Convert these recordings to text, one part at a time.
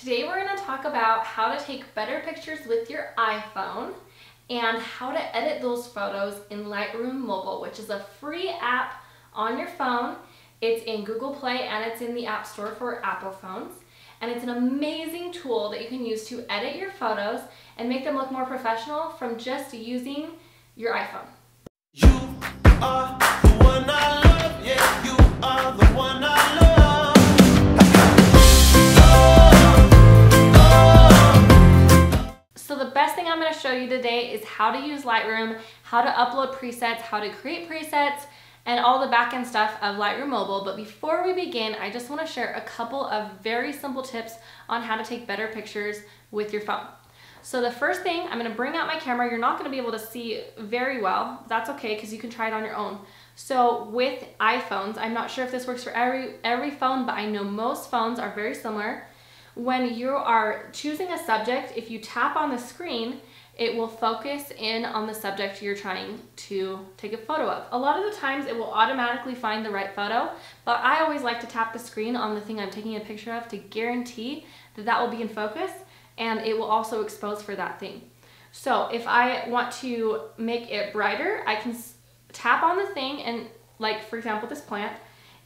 Today we're going to talk about how to take better pictures with your iPhone and how to edit those photos in Lightroom Mobile, which is a free app on your phone. It's in Google Play and it's in the App Store for Apple phones. And it's an amazing tool that you can use to edit your photos and make them look more professional from just using your iPhone. You are the one I love, yeah, you are the one I love. So the best thing I'm going to show you today is how to use Lightroom, how to upload presets, how to create presets, and all the back-end stuff of Lightroom Mobile. But before we begin, I just want to share a couple of very simple tips on how to take better pictures with your phone. So the first thing, I'm going to bring out my camera. You're not going to be able to see very well. That's okay because you can try it on your own. So with iPhones, I'm not sure if this works for every phone, but I know most phones are very similar. When you are choosing a subject, if you tap on the screen, it will focus in on the subject you're trying to take a photo of. A lot of the times it will automatically find the right photo, but I always like to tap the screen on the thing I'm taking a picture of to guarantee that that will be in focus and it will also expose for that thing. So if I want to make it brighter, I can tap on the thing and, like for example this plant,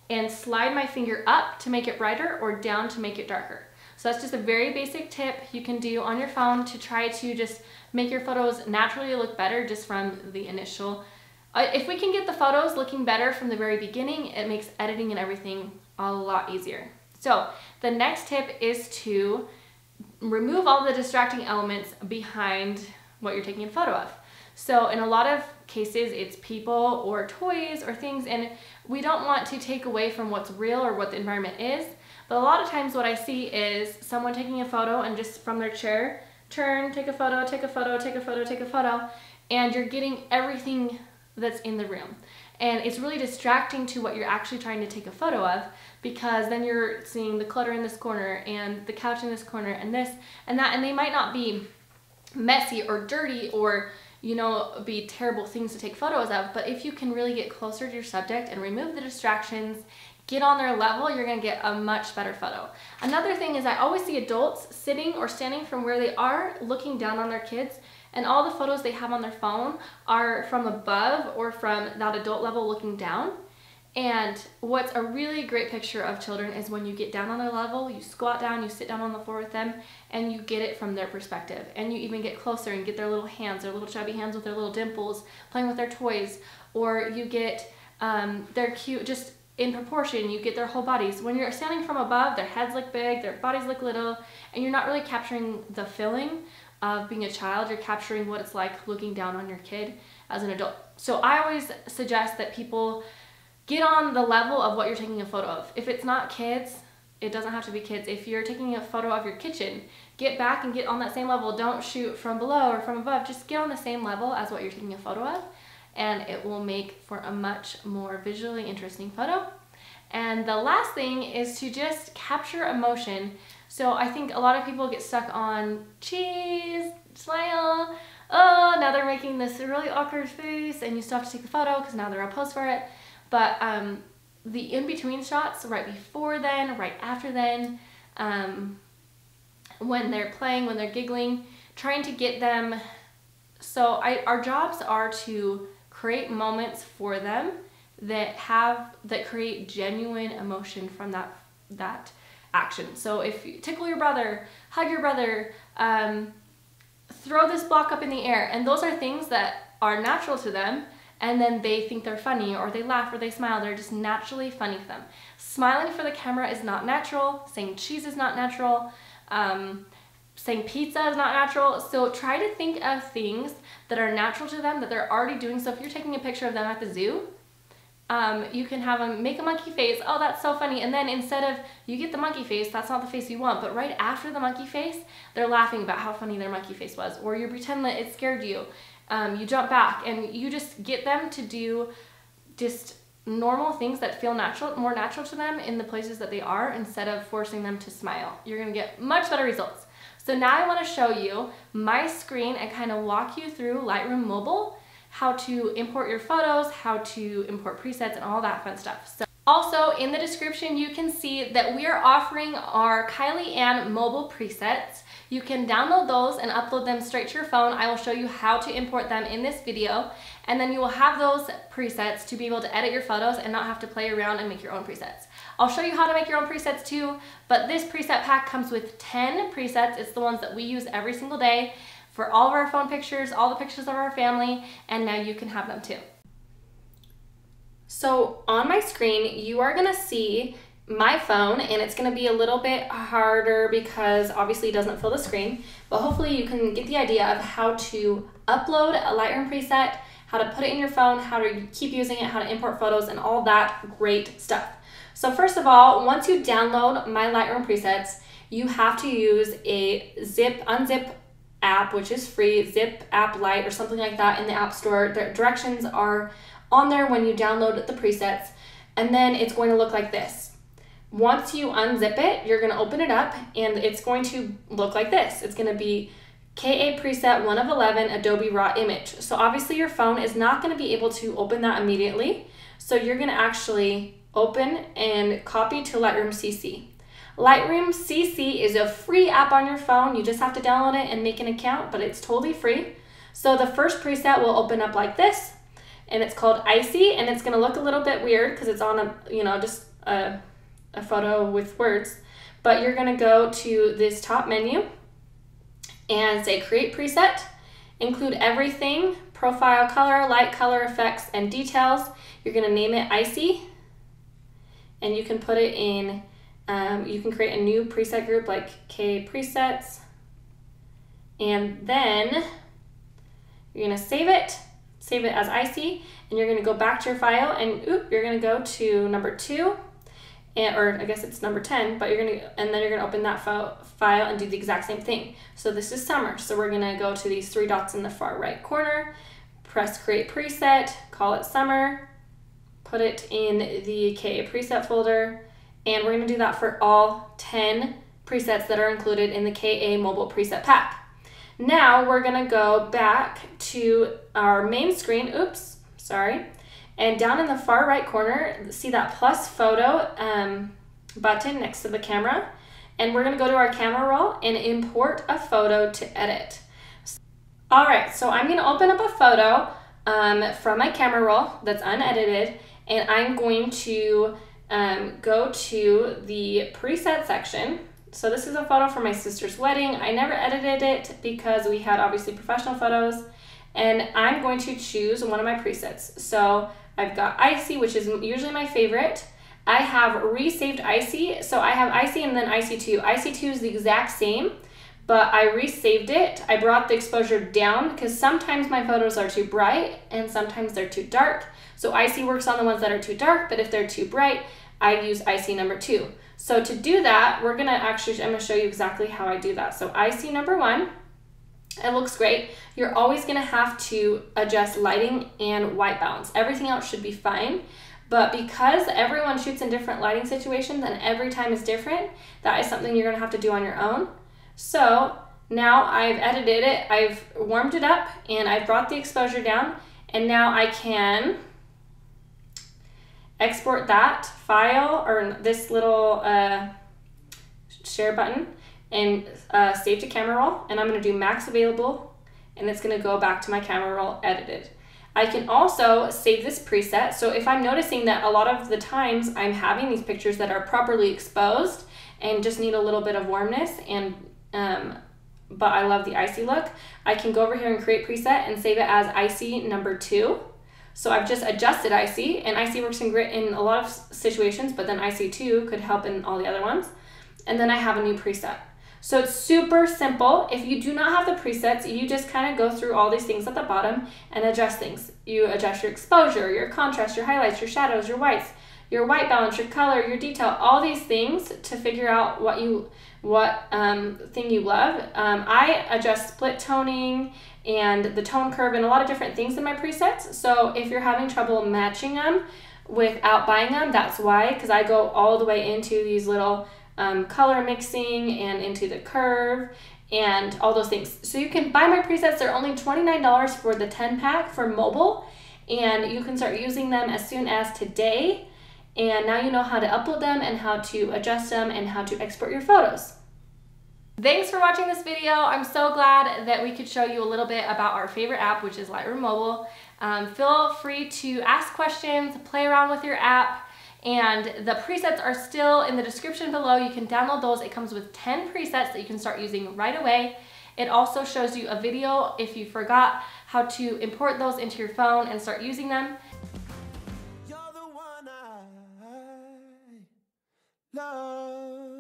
and slide my finger up to make it brighter or down to make it darker. So that's just a very basic tip you can do on your phone to try to just make your photos naturally look better just from the initial. If we can get the photos looking better from the very beginning, it makes editing and everything a lot easier. So the next tip is to remove all the distracting elements behind what you're taking a photo of. So in a lot of cases, it's people or toys or things, and we don't want to take away from what's real or what the environment is. But a lot of times what I see is someone taking a photo and just from their chair, turn, take a photo, take a photo, take a photo, take a photo, and you're getting everything that's in the room. And it's really distracting to what you're actually trying to take a photo of, because then you're seeing the clutter in this corner and the couch in this corner and this and that, and they might not be messy or dirty or, you know, be terrible things to take photos of, but if you can really get closer to your subject and remove the distractions, get on their level, you're gonna get a much better photo. Another thing is I always see adults sitting or standing from where they are looking down on their kids, and all the photos they have on their phone are from above or from that adult level looking down. And what's a really great picture of children is when you get down on their level, you squat down, you sit down on the floor with them, and you get it from their perspective. And you even get closer and get their little hands, their little chubby hands with their little dimples, playing with their toys, or you get their cute, just in proportion, you get their whole bodies. When you're standing from above, their heads look big, their bodies look little, and you're not really capturing the feeling of being a child. You're capturing what it's like looking down on your kid as an adult. So I always suggest that people get on the level of what you're taking a photo of. If it's not kids, it doesn't have to be kids. If you're taking a photo of your kitchen, get back and get on that same level. Don't shoot from below or from above. Just get on the same level as what you're taking a photo of, and it will make for a much more visually interesting photo. And the last thing is to just capture emotion. So I think a lot of people get stuck on cheese, smile, oh, now they're making this really awkward face, and you still have to take the photo because now they're all posed for it. But the in-between shots, right before then, right after then, when they're playing, when they're giggling, trying to get them. So our jobs are to create moments for them that create genuine emotion from that action. So if you tickle your brother, hug your brother, throw this block up in the air, and those are things that are natural to them, and then they think they're funny, or they laugh, or they smile. They're just naturally funny to them. Smiling for the camera is not natural. Saying cheese is not natural. Saying pizza is not natural. So try to think of things that are natural to them that they're already doing. So if you're taking a picture of them at the zoo, you can have them make a monkey face. Oh, that's so funny. And then instead of you get the monkey face, that's not the face you want, but right after the monkey face, they're laughing about how funny their monkey face was, or you pretend that it scared you. You jump back and you just get them to do just normal things that feel natural, more natural to them in the places that they are, instead of forcing them to smile. You're gonna get much better results. So now I wanna show you my screen and kind of walk you through Lightroom Mobile, how to import your photos, how to import presets, and all that fun stuff. So Also, in the description, you can see that we are offering our Kylie Ann mobile presets. You can download those and upload them straight to your phone. I will show you how to import them in this video, and then you will have those presets to be able to edit your photos and not have to play around and make your own presets. I'll show you how to make your own presets too, but this preset pack comes with 10 presets. It's the ones that we use every single day for all of our phone pictures, all the pictures of our family, and now you can have them too. So on my screen, you are gonna see my phone, and it's gonna be a little bit harder because obviously it doesn't fill the screen, but hopefully you can get the idea of how to upload a Lightroom preset, how to put it in your phone, how to keep using it, how to import photos, and all that great stuff. So first of all, once you download my Lightroom presets, you have to use a unzip app, which is free, Zip App Lite or something like that in the App Store. The directions are on there when you download the presets, and then it's going to look like this. Once you unzip it, you're going to open it up, and it's going to look like this. It's going to be KA preset 1 of 11 Adobe Raw image. So obviously your phone is not going to be able to open that immediately, so you're going to actually open and copy to Lightroom CC. Lightroom CC is a free app on your phone. You just have to download it and make an account, but it's totally free. So the first preset will open up like this, and it's called Icy, and it's gonna look a little bit weird because it's on just a photo with words, but you're gonna go to this top menu and say create preset, include everything, profile color, light color, effects, and details. You're gonna name it Icy, and you can put it in, you can create a new preset group like K presets, and then you're gonna save it as Icy, and you're gonna go back to your file, and you're gonna go to number 2, or I guess it's number 10, but then you're gonna open that file and do the exact same thing. So this is summer, so we're gonna go to these 3 dots in the far right corner, press create preset, call it summer, put it in the KA preset folder, and we're gonna do that for all 10 presets that are included in the KA mobile preset pack. Now we're gonna go back to our main screen, and down in the far right corner, see that plus photo button next to the camera, and we're gonna go to our camera roll and import a photo to edit. All right, so I'm gonna open up a photo from my camera roll that's unedited, and I'm going to go to the preset section. So this is a photo from my sister's wedding. I never edited it because we had obviously professional photos, and I'm going to choose one of my presets. So I've got Icy, which is usually my favorite. I have resaved Icy, so I have Icy and then Icy 2. Icy 2 is the exact same, but I resaved it. I brought the exposure down because sometimes my photos are too bright and sometimes they're too dark. So Icy works on the ones that are too dark, but if they're too bright, I use Icy number 2. So to do that, I'm gonna show you exactly how I do that. So Icy number 1, it looks great. You're always gonna have to adjust lighting and white balance. Everything else should be fine, but because everyone shoots in different lighting situations and every time is different, that is something you're gonna have to do on your own. So now I've edited it, I've warmed it up, and I've brought the exposure down, and now I can export that file or this little share button and save to camera roll, and I'm going to do max available, and it's going to go back to my camera roll edited. I can also save this preset, so if I'm noticing that a lot of the times I'm having these pictures that are properly exposed and just need a little bit of warmness, and but I love the Icy look, I can go over here and create preset and save it as Icy number 2. So I've just adjusted Icy, and Icy works in a lot of situations, but then Icy 2 could help in all the other ones. And then I have a new preset. So it's super simple. If you do not have the presets, you just kind of go through all these things at the bottom and adjust things. You adjust your exposure, your contrast, your highlights, your shadows, your whites, your white balance, your color, your detail, all these things to figure out what thing you love. I adjust split toning and the tone curve and a lot of different things in my presets. So if you're having trouble matching them without buying them, that's why, because I go all the way into these little color mixing and into the curve and all those things. So you can buy my presets. They're only $29 for the 10 pack for mobile, and you can start using them as soon as today. And now you know how to upload them and how to adjust them and how to export your photos. Thanks for watching this video. I'm so glad that we could show you a little bit about our favorite app, which is Lightroom Mobile. Feel free to ask questions, play around with your app, and the presets are still in the description below. You can download those. It comes with 10 presets that you can start using right away. It also shows you a video if you forgot how to import those into your phone and start using them. You're the one I love.